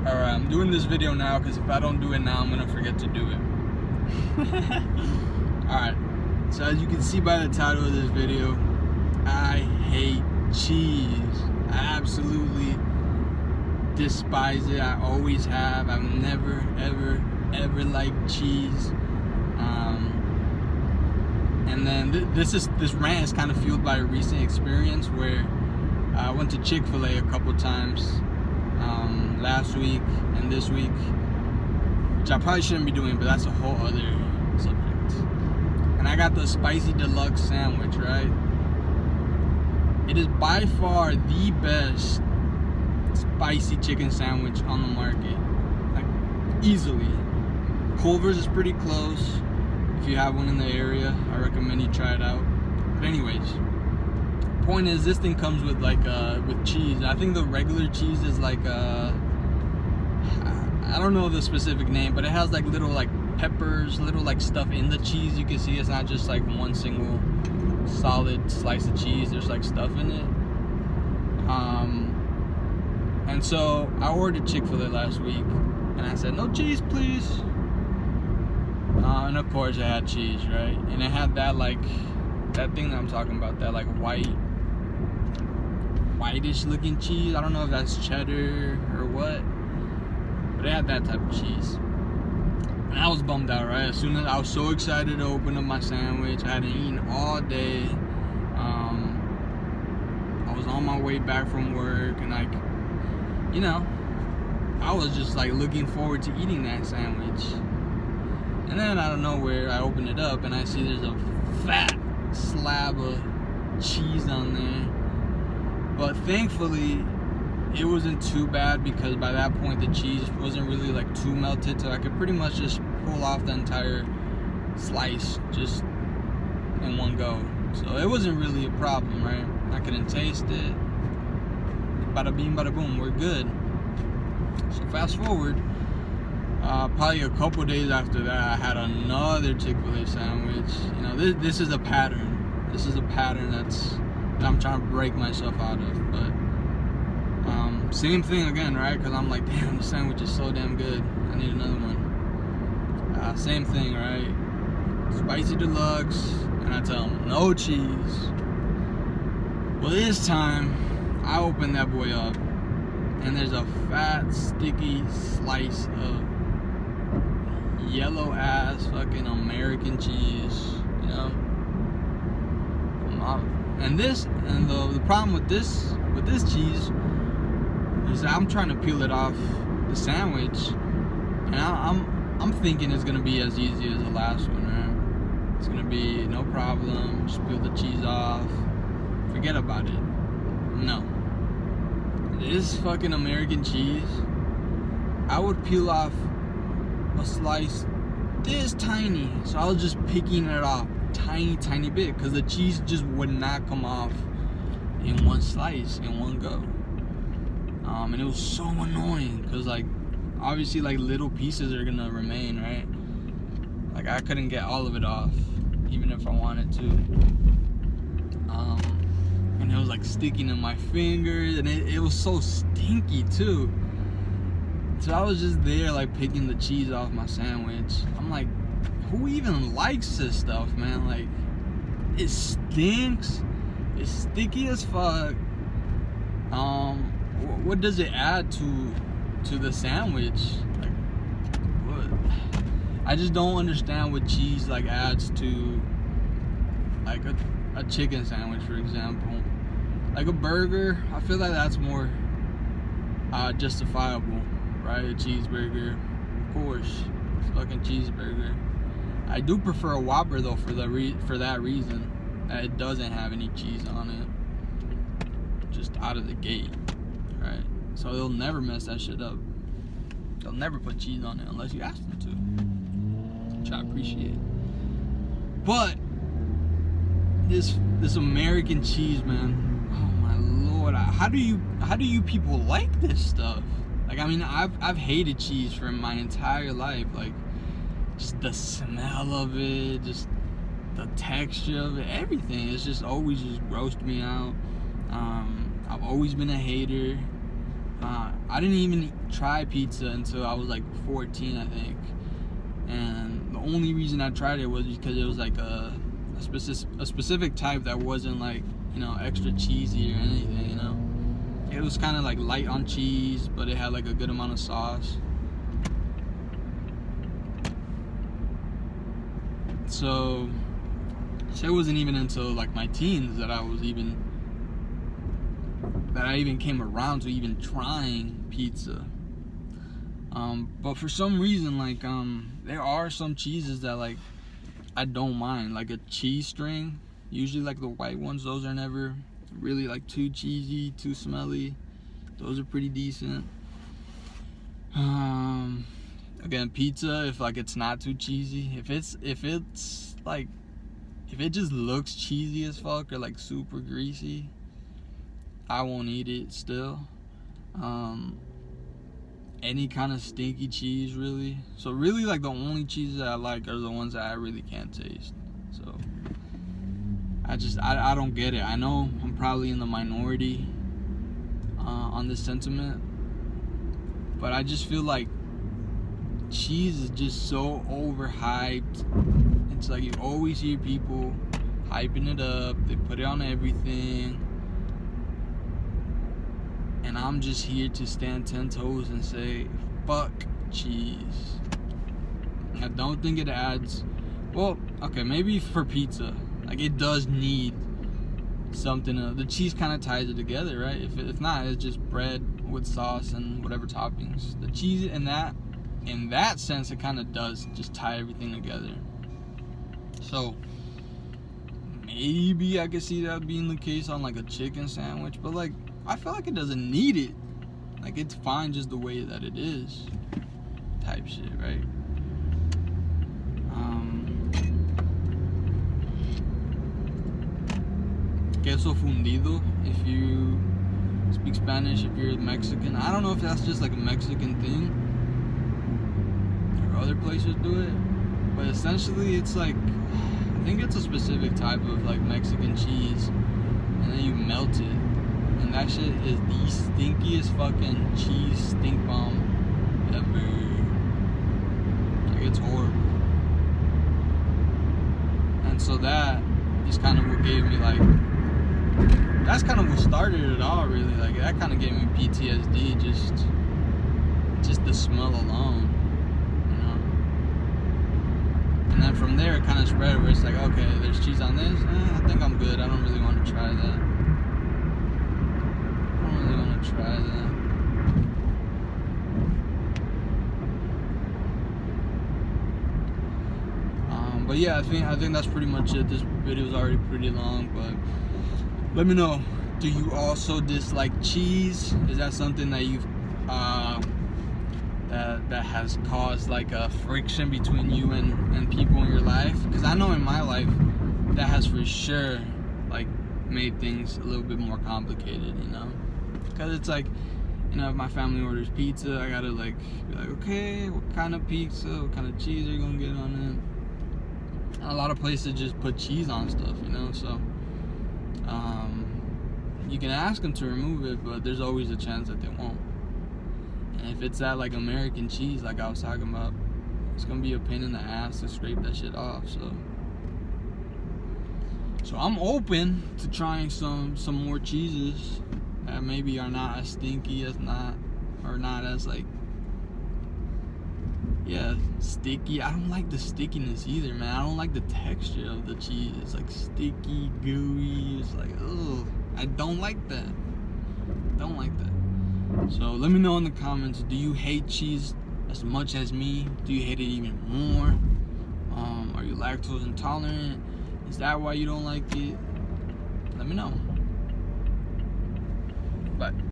Alright, I'm doing this video now because if I don't do it now, I'm gonna forget to do it. Alright, so as you can see by the title of this video, I hate cheese. I absolutely despise it. I always have. I've never, ever liked cheese. And then this rant is kind of fueled by a recent experience where I went to Chick-fil-A a couple times last week and this week, which I probably shouldn't be doing, but that's a whole other subject. And I got the spicy deluxe sandwich, right? It is by far the best spicy chicken sandwich on the market, like easily. Culver's is pretty close. If you have one in the area, I recommend you try it out. But anyways, point is, this thing comes with with cheese. I think the regular cheese is like I don't know the specific name, but it has like little like peppers, little like stuff in the cheese. You can see it's not just like one single solid slice of cheese. There's like stuff in it. And so I ordered Chick-fil-A last week, and I said, no cheese, please. And of course it had cheese, right? And it had that that thing that I'm talking about, that like whitish looking cheese. I don't know if that's cheddar or what, but it had that type of cheese. And I was bummed out, right? As soon as I was so excited to open up my sandwich, I hadn't eaten all day. I was on my way back from work, and I was just like looking forward to eating that sandwich. And then out of nowhere, I open it up and I see there's a fat slab of cheese on there. But thankfully, it wasn't too bad, because by that point the cheese wasn't really like too melted, so I could pretty much just pull off the entire slice just in one go. So it wasn't really a problem, right? I couldn't taste it. Bada bing, bada boom, we're good. So fast forward, probably a couple days after that, I had another Chick-fil-A sandwich. This is a pattern. This is a pattern that I'm trying to break myself out of. But same thing again, right? Because I'm like, damn, the sandwich is so damn good. I need another one. Same thing, right? Spicy deluxe, and I tell them no cheese. Well, this time I open that boy up, and there's a fat, sticky slice of yellow ass fucking American cheese, And the problem with this cheese is that I'm trying to peel it off the sandwich, and I'm thinking it's gonna be as easy as the last one, right? It's gonna be no problem, just peel the cheese off, forget about it. No. This fucking American cheese, I would peel off a slice this tiny, so I was just picking it off tiny bit, because the cheese just would not come off in one slice, in one go. And it was so annoying, because obviously little pieces are gonna remain, right? I couldn't get all of it off, even if I wanted to. And it was sticking in my fingers, and it was so stinky too. So I was just there picking the cheese off my sandwich. I'm like, who even likes this stuff, man? It stinks. It's sticky as fuck. What does it add to the sandwich? What? I just don't understand what cheese adds to a chicken sandwich, for example. A burger, I feel like that's more justifiable, right? A cheeseburger, of course, it's fucking cheeseburger. I do prefer a Whopper though, for that reason, that it doesn't have any cheese on it, just out of the gate, right? So they'll never mess that shit up. They'll never put cheese on it unless you ask them to, which I appreciate. But this American cheese, man, oh my lord, how do you people like this stuff? I've hated cheese for my entire life. Just the smell of it, just the texture of it, everything. It's just always just grossed me out. I've always been a hater. I didn't even try pizza until I was like 14, I think. And the only reason I tried it was because it was like a specific type that wasn't like, you know, extra cheesy or anything, you know. It was kind of like light on cheese, but it had like a good amount of sauce. So it wasn't even until like my teens that I even came around to even trying pizza. But for some reason, like there are some cheeses that like I don't mind, like a cheese string. Usually like the white ones, those are never really like too cheesy, too smelly. Those are pretty decent. Again, pizza, if like it's not too cheesy, if it's like, if it just looks cheesy as fuck or like super greasy, I won't eat it still. Any kind of stinky cheese, really. So really, like the only cheeses that I like are the ones that I really can't taste. So I don't get it. I know I'm probably in the minority on this sentiment, but I just feel like cheese is just so overhyped. It's like you always hear people hyping it up. They put it on everything. And I'm just here to stand 10 toes and say, fuck cheese. I don't think it adds, well, okay, maybe for pizza. Like, it does need something. The cheese kind of ties it together, right? If not, it's just bread with sauce and whatever toppings. The cheese in that sense, it kind of does just tie everything together. So maybe I could see that being the case on like a chicken sandwich, but like I feel like it doesn't need it. Like it's fine just the way that it is, type shit, right? Queso fundido, if you speak Spanish, if you're Mexican. I don't know if that's just like a Mexican thing or other places do it, but essentially it's like, I think it's a specific type of like Mexican cheese, and then you melt it, and that shit is the stinkiest fucking cheese stink bomb ever. Like it's horrible. And so that is kind of what gave me like, that's kind of what started it all, really. Like that kind of gave me PTSD, just the smell alone, you know. And then from there it kind of spread, where it's like, okay, there's cheese on this, I think I'm good. I don't really want to try that. I don't really want to try that. But yeah, I think that's pretty much it. This video is already pretty long, but let me know, do you also dislike cheese? Is that something that you've that has caused like a friction between you and people in your life? Because I know in my life that has for sure like made things a little bit more complicated, you know. Because it's like, you know, if my family orders pizza, I gotta like be like, okay, what kind of pizza, what kind of cheese are you gonna get on it? And a lot of places just put cheese on stuff, you know. So you can ask them to remove it, but there's always a chance that they won't. And if it's that like American cheese, like I was talking about, it's gonna be a pain in the ass to scrape that shit off. So I'm open to trying some more cheeses that maybe are not as stinky, not as like, yeah, sticky. I don't like the stickiness either, man. I don't like the texture of the cheese. It's like sticky, gooey. It's like, ugh. I don't like that. Don't like that. So let me know in the comments, do you hate cheese as much as me? Do you hate it even more? Are you lactose intolerant? Is that why you don't like it? Let me know. Bye.